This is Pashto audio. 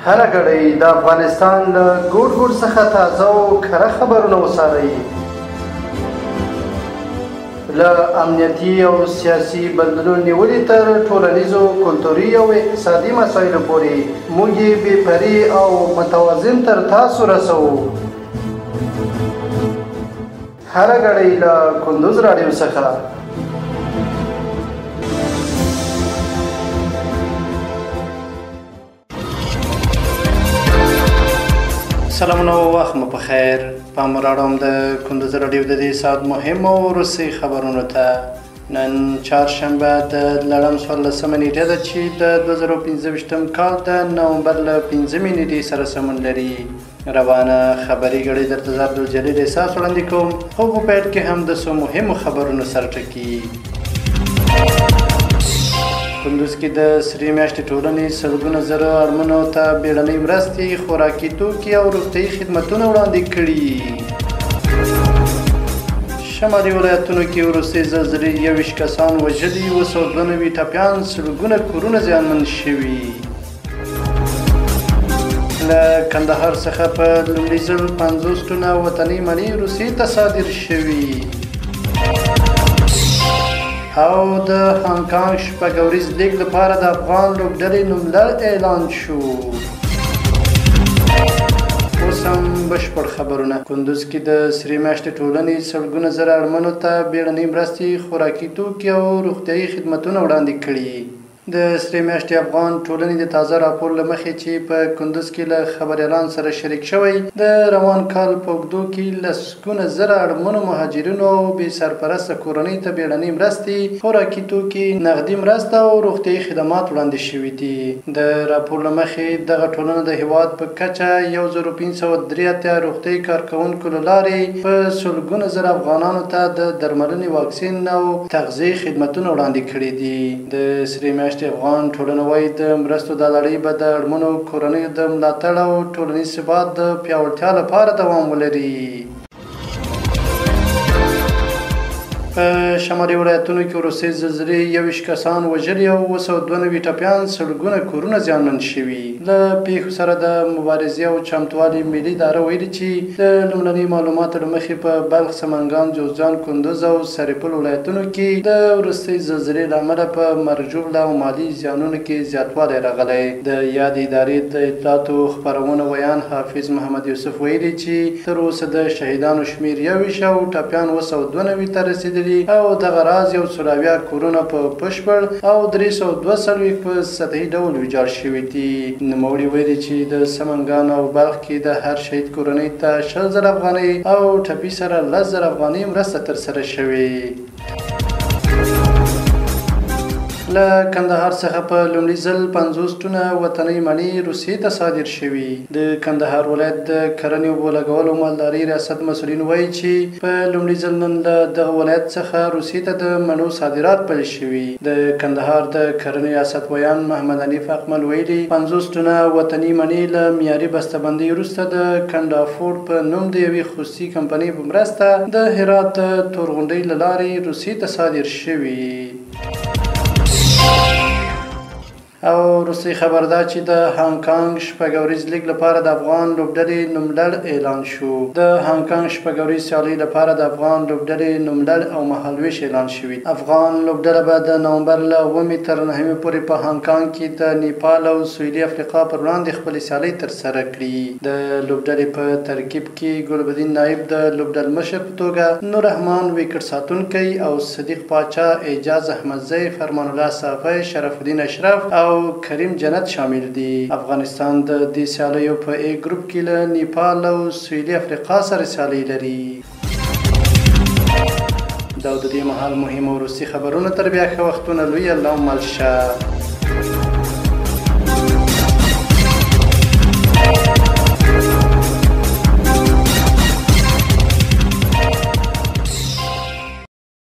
هره ګړۍ د افغانستان له ګوټ ګوټ څخه تازه او کره خبرونه وڅارئ. له امنیتي او سیاسي بدلون نیولې تر ټولنیزو، کلتوري او اقتصادي مسایلو پورې موږ یې بې پرې او متوازن تر تاسو رسوو. هره ګړۍ له کندوز راډیو څخه. سلامونه او وخت مو په خیر. پام راوړم د کندوز راډیو د دې ساعت مهمو وروستۍ خبرونو ته. نن چهارشنبه د لړم 14مه نیټه ده چې د 2025 کال د نومبر له 5مې نیټې سره سمون لري. روانه خبري ګړۍ درته زه عبدالجلیل احساس وړاندې کوم، خو په پیل کې هم د څو مهمو خبرونو سرټکي. کندوز کې د سرې میاشتې ټولنې سلګونه زره اړمنو ته بیړنۍ مرستې، خوراکي توکي او روغتیایي خدمتونه وړاندې کړي. شمالي ولایتونو کې وروستۍ زلزلې 21 کسان وژلي، 292 ټپیان، سلګونه کورونه زیانمن شوي. له کندهار څخه په لومړي ځل 50 ټنه وطني مڼې روسیې ته صادر شوي. او د هانګ کانګ شپږوریز لیګ لپاره د افغان لوبډلې نوملړ اعلان شو. اوس هم بشپړ خبرونه. کندوز کې د سرې میاشتې ټولنې سلګونه زره اړمنو ته بیړنۍ مرستې، خوراکي توکي او روغتیایي خدمتونه وړاندې کړي. د سرې میاشتې افغان ټولنې د تازه راپور له مخې چې په کندوز کې له خبریالانو سره شریک شوی، د روان کال په اوږدو کې لسګونه زره اړمنو مهاجرینو او بې سرپرسته کورنۍ ته بیړنۍ مرستې، خوراکي توکي، نغدي مرسته او روغتیایي خدمات وړاندې شوي دي. د راپور له مخې دغه ټولنه د هیواد په کچه 1583 روغتیایي کارکوونکو له لارې په سلګونه زره افغانانو ته د درملنې، واکسین او تغذیې خدمتونه وړاندې کړي دي. د سرې میاشتې افغان ټولنه وايي د مرستو دا لړۍ به د اړمنو کورنیو د ملاتړ او ټولنیز ثبات د پیاوړتیا لپاره دوام ولري. په شمالي ولایتونو کې وروستۍ زلزلې 21 کسان وژلي او 292 ټپیان، سلګونه کورونه زیانمن شوي. له پیښو سره د مبارزې او چمتووالي ملي اداره ویلي چې د لومړني معلوماتو له مخې په بلخ، سمنګان، جوزجان، کندوز او سرپل ولایتونو کې د وروستۍ زلزلې له امله په مرجوله او مالي زیانونو کې زیاتوالی راغلی. د یادې ادارې د اطلاعاتو خپرونه ویان حافظ محمد یوسف ویلي چې تر اوسه د شهیدانو شمېر 21 او ټپیان 292 ته رسېدلي او دغه راز 180 کورونه په بشپړ او 342 په سطحي ډول ویجاړ شوي دي. نوموړي ویلي چې د سمنګان او بلخ کې د هر شهید کورنۍ ته 100,000 افغانۍ او ټپي سره 10,000 افغانۍ مرسته ترسره شوې. له کندهار څخه په لومړي ځل 50 ټنه وطني مڼې روسیې ته صادر شوي. د کندهار ولایت د کرنې اوبو لګولو او مالدارۍ ریاست مسؤلین وایي چې په لومړي ځل نن له دغه ولایت څخه روسیې ته د مڼو صادرات پیل شوي. د کندهار د کرنې ریاست ویان محمد حنیف اقمل ویلي 50 ټنه وطني مڼې له معیاري بسته‌بندۍ وروسته د کنډافورډ په نوم د یوې خصوصي کمپنۍ په مرسته د هرات د تورغونډۍ له لارې روسیې ته صادر شوي. او وروستۍ خبر دا چې د هانګ کانګ شپږوریز لیګ لپاره د افغان لوبډلې نوملړ اعلان شو. د هانګ کانګ شپږوریز سیالۍ لپاره د افغان لوبډلې نوملړ او مهالویش اعلان شوي. افغان لوبډله به د نومبر له 9 تر 9 پورې په هانګ کانګ کې د نیپال او سویلي افریقا پر وړاندې خپلې سیالۍ ترسره کړي. د لوبډلې په ترکیب کې ګلبدین نایب د لوبډل مشر په توګه، نور رحمان وکټ ساتونکی او صدیق پاچا، اعجاز احمدزی، فرمان الله صافی، شرف الدین اشرف او کریم جنت شامل دي. افغانستان د دې سیالیو په ای ګروپ کې له نیپال او سویلي افریقا سره سیالۍ لري. دا د دې مهال مهم او وروستي خبرونه. تر بیا ښه وختونه. لوی الله مل شه.